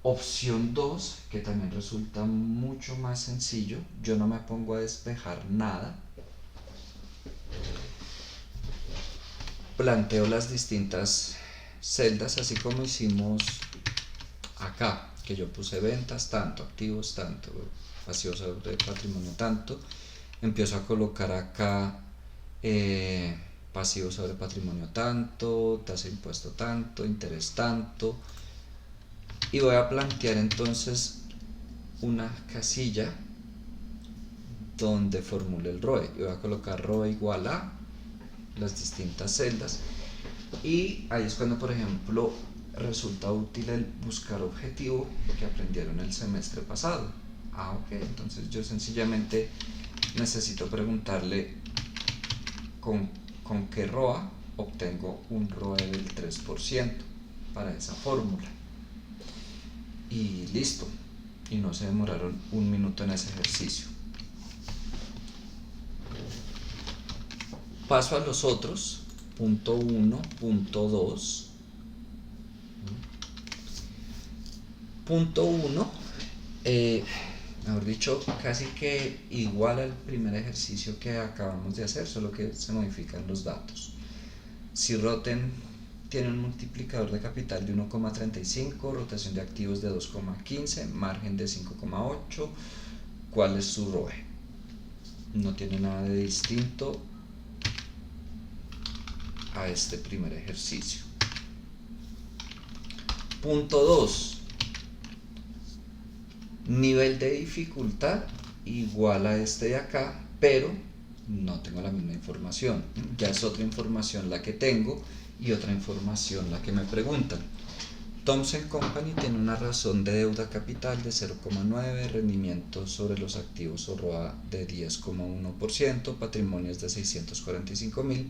Opción 2, que también resulta mucho más sencillo, yo no me pongo a despejar nada, planteo las distintas celdas, así como hicimos acá, que yo puse ventas tanto, activos tanto, pasivos sobre patrimonio tanto. Empiezo a colocar acá pasivo sobre patrimonio tanto, tasa de impuesto tanto, interés tanto, y voy a plantear entonces una casilla donde formule el ROE, y voy a colocar ROE igual a las distintas celdas, y ahí es cuando, por ejemplo, resulta útil el buscar objetivo que aprendieron el semestre pasado. Ok, entonces yo sencillamente necesito preguntarle con qué ROA obtengo un ROE del 3% para esa fórmula. Y listo. Y no se demoraron un minuto en ese ejercicio. Paso a los otros. Punto 1, punto 2. Punto 1, mejor dicho, casi que igual al primer ejercicio que acabamos de hacer, solo que se modifican los datos. Si Rotem tiene un multiplicador de capital de 1,35, rotación de activos de 2,15, margen de 5,8, ¿cuál es su ROE? No tiene nada de distinto a este primer ejercicio. Punto 2. Nivel de dificultad igual a este de acá, pero no tengo la misma información. Ya es otra información la que tengo y otra información la que me preguntan. Thomson Company tiene una razón de deuda capital de 0,9, rendimiento sobre los activos o ROA de 10,1%, patrimonio es de 645.000.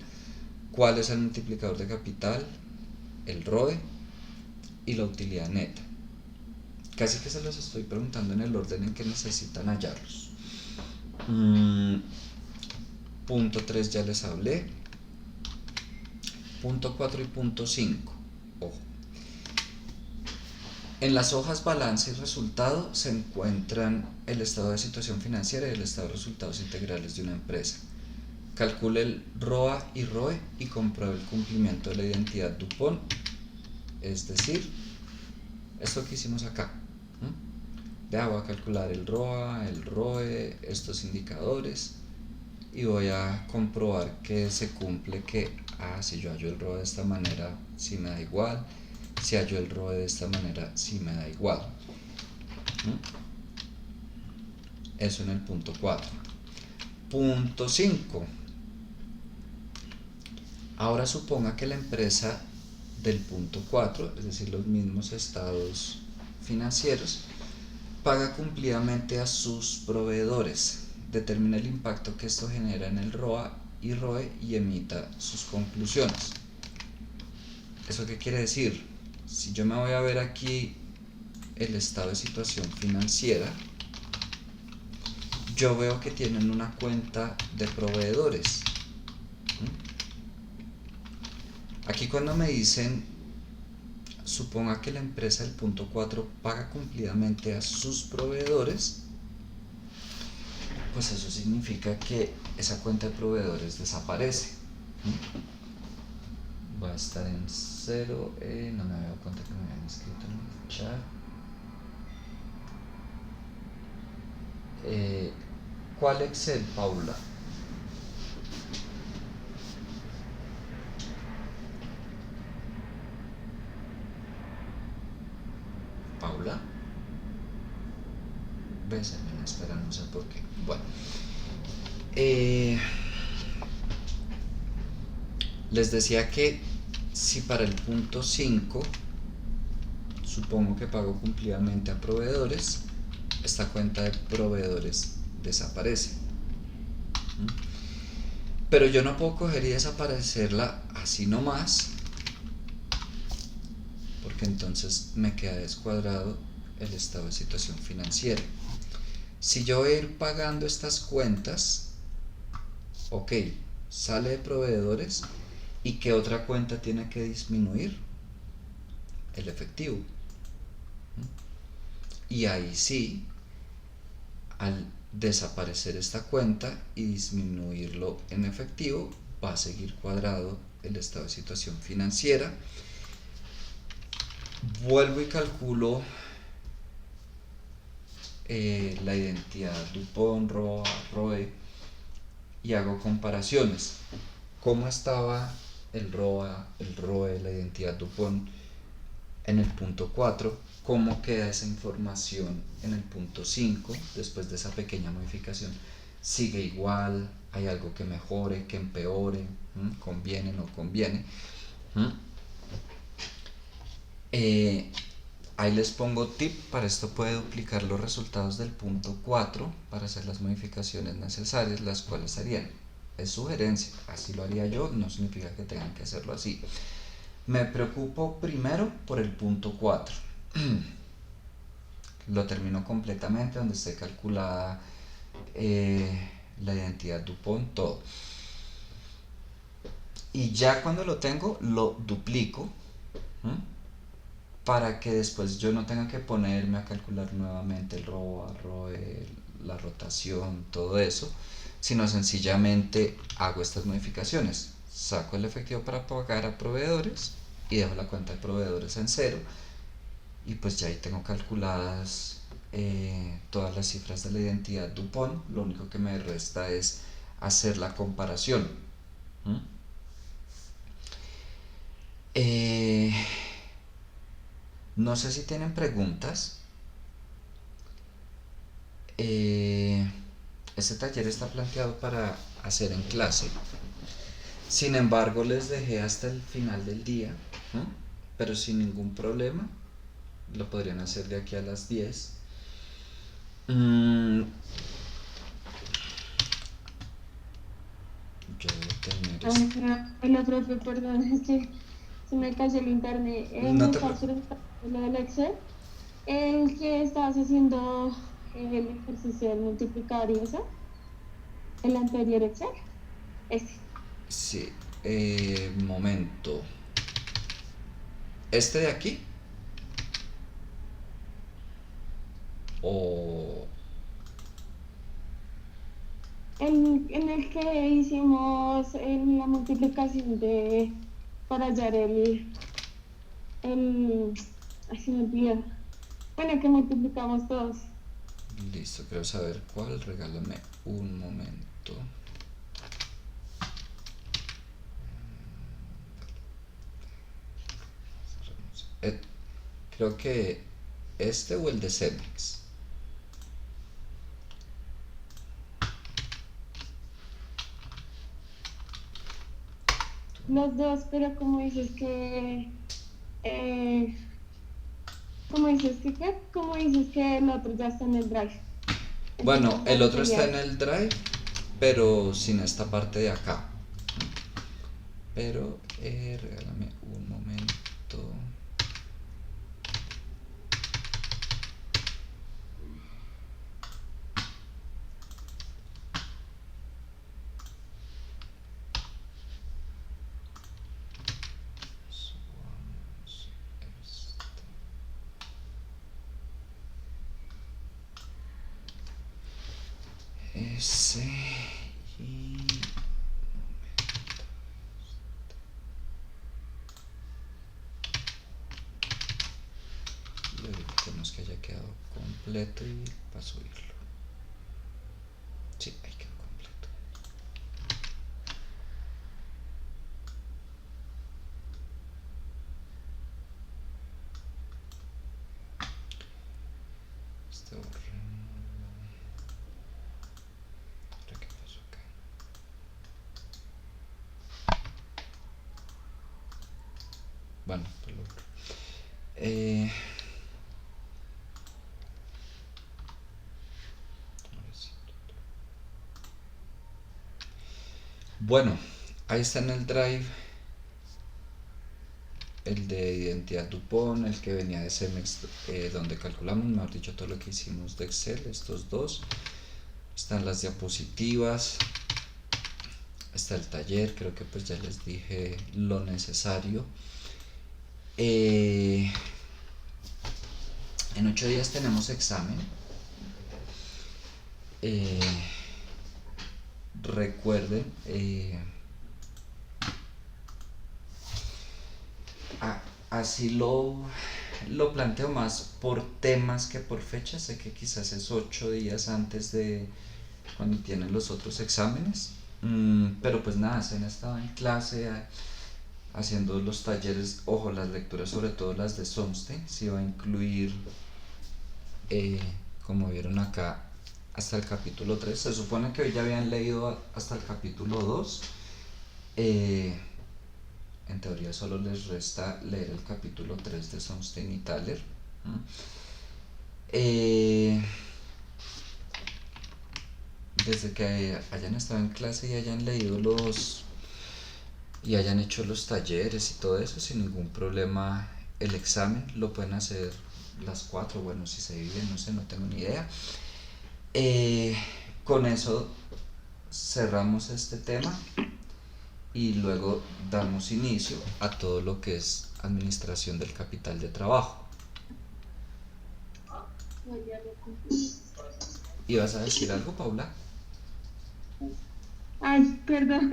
¿Cuál es el multiplicador de capital, el ROE y la utilidad neta? Casi que se los estoy preguntando en el orden en que necesitan hallarlos. Punto 3 ya les hablé. Punto 4 y punto 5. Ojo. En las hojas balance y resultado se encuentran el estado de situación financiera y el estado de resultados integrales de una empresa. Calcule el ROA y ROE y compruebe el cumplimiento de la identidad DuPont, es decir, esto que hicimos acá. Ya voy a calcular el ROA, el ROE, estos indicadores, y voy a comprobar que se cumple que, si yo hallo el ROE de esta manera, sí me da igual, si hallo el ROE de esta manera, sí me da igual. Eso en el punto 4. Punto 5. Ahora suponga que la empresa del punto 4, es decir, los mismos estados financieros, paga cumplidamente a sus proveedores, determina el impacto que esto genera en el ROA y ROE y emita sus conclusiones. ¿Eso qué quiere decir? Si yo me voy a ver aquí el estado de situación financiera, yo veo que tienen una cuenta de proveedores. Aquí cuando me dicen, suponga que la empresa del punto 4 paga cumplidamente a sus proveedores, pues eso significa que esa cuenta de proveedores desaparece. Va a estar en 0, no me había dado cuenta que me habían escrito en el chat. ¿Cuál Excel, Paula? ¿Paula? ¿Ves? Me espera, no sé por qué. Bueno. Les decía que si para el punto 5 supongo que pago cumplidamente a proveedores, esta cuenta de proveedores desaparece. Pero yo no puedo coger y desaparecerla así nomás, porque entonces me queda descuadrado el estado de situación financiera. Si yo voy a ir pagando estas cuentas, ok, sale de proveedores, ¿y qué otra cuenta tiene que disminuir? El efectivo. Y ahí sí, al desaparecer esta cuenta y disminuirlo en efectivo, va a seguir cuadrado el estado de situación financiera. Vuelvo y calculo la identidad DuPont, ROA, ROE y hago comparaciones. ¿Cómo estaba el ROA, el ROE, la identidad DuPont en el punto 4? ¿Cómo queda esa información en el punto 5 después de esa pequeña modificación? ¿Sigue igual? ¿Hay algo que mejore, que empeore? ¿Conviene, no conviene? Ahí les pongo tip. Para esto puede duplicar los resultados del punto 4 para hacer las modificaciones necesarias, las cuales harían. Es sugerencia, así lo haría yo, no significa que tengan que hacerlo así. Me preocupo primero por el punto 4. Lo termino completamente donde esté calculada la identidad DuPont, todo. Y ya cuando lo tengo, lo duplico. Para que después yo no tenga que ponerme a calcular nuevamente el ROA, ROE, la rotación, todo eso, sino sencillamente hago estas modificaciones. Saco el efectivo para pagar a proveedores y dejo la cuenta de proveedores en cero, y pues ya ahí tengo calculadas todas las cifras de la identidad DuPont. Lo único que me resta es hacer la comparación. No sé si tienen preguntas. Este taller está planteado para hacer en clase. Sin embargo, les dejé hasta el final del día, pero sin ningún problema. Lo podrían hacer de aquí a las 10. Yo debo tener Hola, profe, perdón, es que se me cayó el internet. No Me te estabas preocupes. preguntando lo del Excel, el que estabas haciendo el ejercicio del multiplicar y eso, el anterior Excel, este. Sí, momento. ¿Este de aquí? O... En el que hicimos la multiplicación para hallar el, ay, se me olvidó. Bueno, que multiplicamos todos. Listo, quiero saber cuál. Regálame un momento. Creo que este o el de Cemex. Los dos, pero como dices que, eh, como dices que, ¿qué? Como dices que el otro ya está en el drive. Bueno, Entonces el solo otro sería está en este. el drive, pero sin esta parte de acá. Pero regálame un momento. Ese y... Y verifiquemos que haya quedado completo y para subirlo. Sí, ahí quedó completo. Este ¿qué pasó acá? Bueno, pues lo otro. Bueno, ahí está en el drive el de identidad DuPont, el que venía de Cemex, donde calculamos, mejor dicho, todo lo que hicimos de Excel, estos dos. Están las diapositivas, está el taller, creo que pues ya les dije lo necesario. En 8 días tenemos examen. Recuerden así lo planteo más por temas que por fechas. Sé que quizás es 8 días antes de cuando tienen los otros exámenes. Pero pues nada, se han estado en clase haciendo los talleres, ojo, las lecturas, sobre todo las de Somste, si va a incluir, eh, como vieron acá, hasta el capítulo 3. Se supone que hoy ya habían leído hasta el capítulo 2. Eh, en teoría solo les resta leer el capítulo 3 de Sonstein y Thaler. Eh, Desde que hayan estado en clase y hayan leído y hayan hecho los talleres y todo eso, sin ningún problema el examen lo pueden hacer las 4, bueno, si se dividen, no sé, no tengo ni idea. Eh, con eso cerramos este tema y luego damos inicio a todo lo que es administración del capital de trabajo. ¿Ibas a decir algo, Paula? Ay, perdón,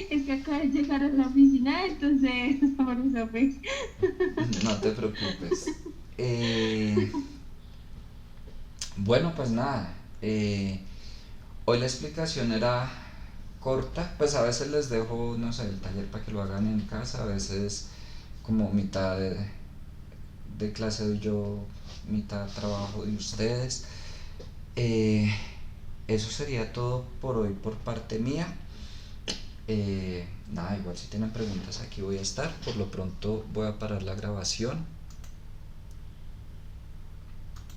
es que acabo de llegar a la oficina, entonces por eso fue. No te preocupes. Eh, bueno, pues nada. Hoy la explicación era corta. Pues a veces les dejo, no sé, el taller para que lo hagan en casa. A veces como mitad de clase doy yo, mitad trabajo de ustedes. Eh, Eso sería todo por hoy por parte mía. Nada, igual si tienen preguntas aquí voy a estar. Por lo pronto voy a parar la grabación.